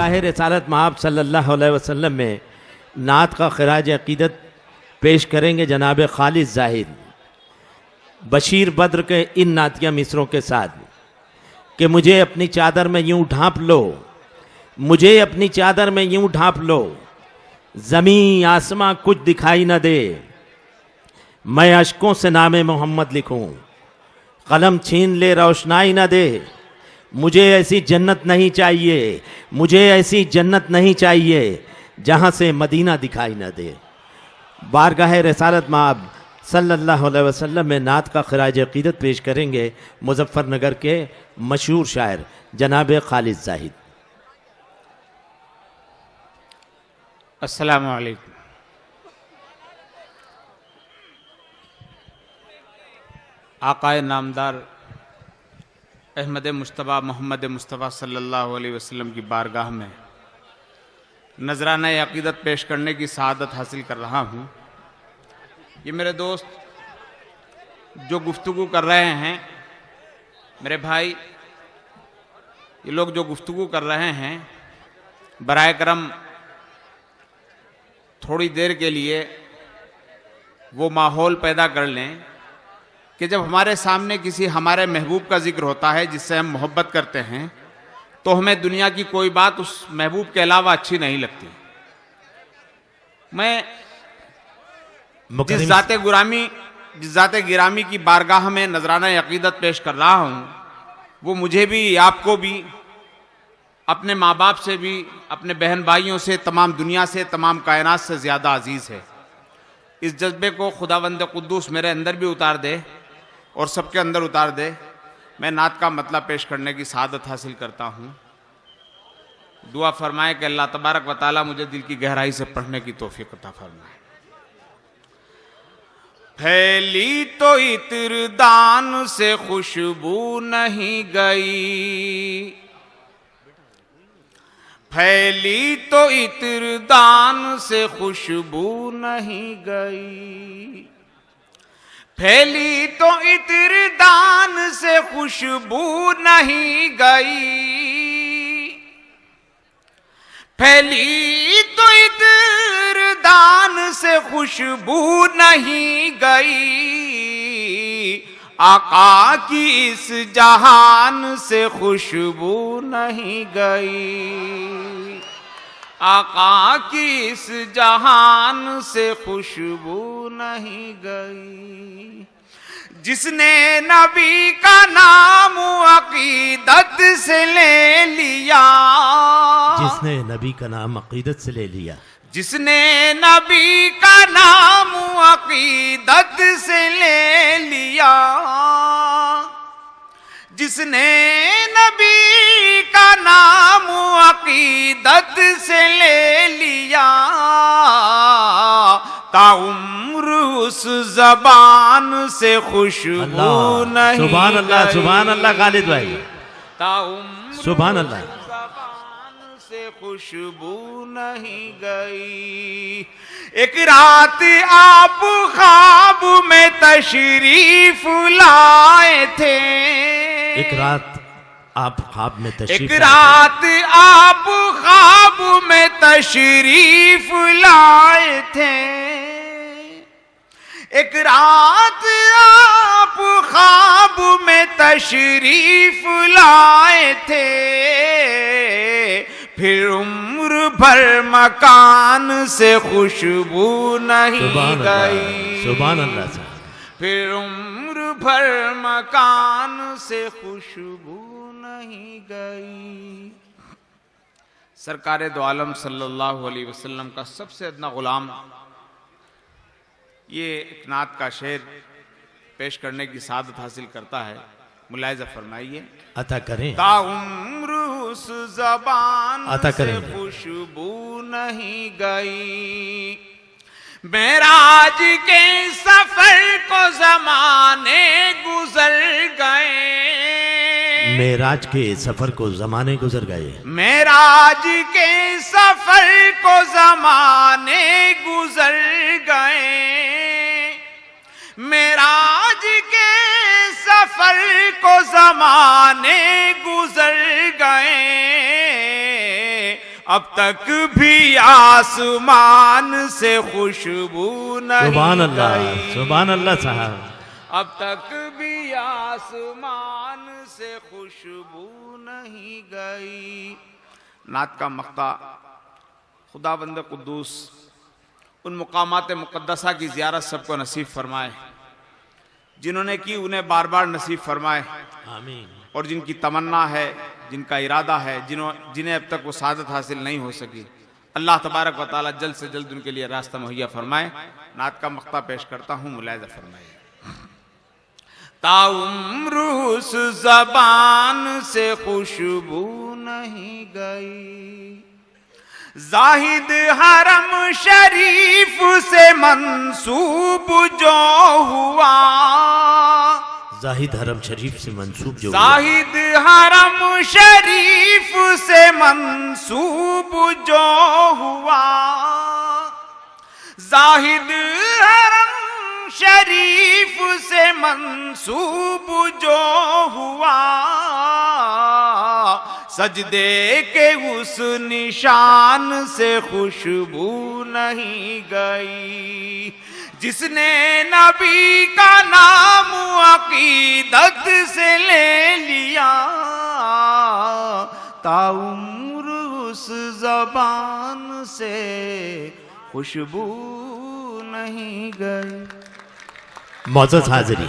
बारगाह रिसालत मआब सल्लल्लाहु अलैहि वसल्लम में नात का खराज अकीदत पेश करेंगे जनाब खालिद जाहिद बशीर बद्र के इन नातिया मिसरों के साथ कि मुझे अपनी चादर में यूं ढांप लो, मुझे अपनी चादर में यूं ढांप लो, ज़मीं आसमां कुछ दिखाई न दे, मैं अश्कों से नामे मोहम्मद लिखूं, कलम छीन ले रोशनाई न दे, मुझे ऐसी जन्नत नहीं चाहिए, मुझे ऐसी जन्नत नहीं चाहिए जहां से मदीना दिखाई न दे। बारगाह रिसालत मआब सल्लल्लाहु अलैहि वसल्लम में नात का खराज अकीदत पेश करेंगे मुजफ्फरनगर के मशहूर शायर जनाब खालिद जाहिद। अस्सलामु अलैकुम। आकाए नामदार अहमद मुश्तबा मोहम्मद मुस्तफ़ा सल्लल्लाहु अलैहि वसल्लम की बारगाह में नजराना अकीदत पेश करने की सआदत हासिल कर रहा हूँ। ये मेरे दोस्त जो गुफ्तगू कर रहे हैं, मेरे भाई, ये लोग जो गुफ्तगू कर रहे हैं, बराए करम थोड़ी देर के लिए वो माहौल पैदा कर लें कि जब हमारे सामने किसी हमारे महबूब का जिक्र होता है जिससे हम मोहब्बत करते हैं तो हमें दुनिया की कोई बात उस महबूब के अलावा अच्छी नहीं लगती। मैं जिस ज़ाते गिरामी की बारगाह में नजराना अकीदत पेश कर रहा हूँ, वो मुझे भी, आपको भी, अपने माँ बाप से भी, अपने बहन भाइयों से, तमाम दुनिया से, तमाम कायनात से ज़्यादा अजीज़ है। इस जज्बे को खुदावंद कुद्दूस मेरे अंदर भी उतार दे और सबके अंदर उतार दे। मैं नात का मतलब पेश करने की सआदत हासिल करता हूँ। दुआ फरमाए कि अल्लाह तबारक व तआला मुझे दिल की गहराई से पढ़ने की तौफीक अता फरमाए। फैली तो इत्र दान से खुशबू नहीं गई, फैली तो इत्र दान से खुशबू नहीं गई, फैली तो इत्र दान से खुशबू नहीं गई, फैली तो इत्र दान से खुशबू नहीं गई, आका की इस जहान से खुशबू नहीं गई, आका की इस जहान से खुशबू नहीं गई। जिसने नबी का नाम अकीदत से ले लिया, जिसने नबी का नाम अकीदत से ले लिया, जिसने नबी का नाम अकीदत से ले लिया, जिसने नबी का नाम अकीदत से ले लिया, ताउम्र उस जबान से खुशबू नहीं, सुभान अल्लाह, सुभान अल्लाह खालिद भाई, ताउम्र सुभान अल्लाह, जबान से खुशबू नहीं गई। एक रात आप ख्वाब में तशरीफ लाए थे, एक रात आप ख्वाब में तशरीफ, एक रात आप ख्वाब में तशरीफ लाए थे, एक रात आप ख्वाब में तशरीफ लाए थे, फिर उम्र भर मकान से खुशबू नहीं गई, सुभान अल्लाह, फिर उम्र भर मकान से खुशबू नहीं गई। सरकार दो आलम सल्लल्लाहु अलैहि वसल्लम का सबसे अदना गुलाम ये एक नात का शेर पेश करने की सआदत हासिल करता है। मुलाहिजा फरमाइए। अता करें, ताउम्र उस ज़बान अता से करें, खुशबू नहीं गई, मेराज के सफर को जमाने गुजर गए, मेराज के सफर को जमाने गुजर गए, मेराज के सफर को जमाने गुजर गए, मेराज के सफर को जमाने गुजर गए, अब तक भी आसमान से खुशबू नहीं सुभान अल्लाह, गई। सुभान अल्लाह साहब। अब तक भी आसमान से खुशबू नहीं गई। नात का मक्ता खुदावंद कुद्दूस उन मुकामात मुक़द्दसा की ज़ियारत सबको नसीब फरमाए, जिन्होंने की उन्हें बार बार नसीब फरमाए। आमीन। और जिनकी तमन्ना है, जिनका इरादा है, जिन्हें अब तक वो सादत हासिल नहीं हो सकी, अल्लाह तबारक व तआला जल्द से जल्द उनके लिए रास्ता मुहैया फरमाए। नात का मक्ता पेश करता हूँ, मुलाहिज़ा फरमाइए। ताउम्र उस ज़बान से खुशबू नहीं गई, जाहिद हरम शरीफ से मंसूब जो हुआ, जाहिद हरम शरीफ से मंसूब जो जाहिद हरम शरीफ से मंसूब जो हुआ, जाहिद हरम शरीफ से मंसूब जो हुआ, सजदे के उस निशान से खुशबू नहीं गई, जिसने नबी का नाम अकीदत से ले लिया, ताउम्र उस ज़बान से खुशबू नहीं गई। मौजूद हाज़िरी,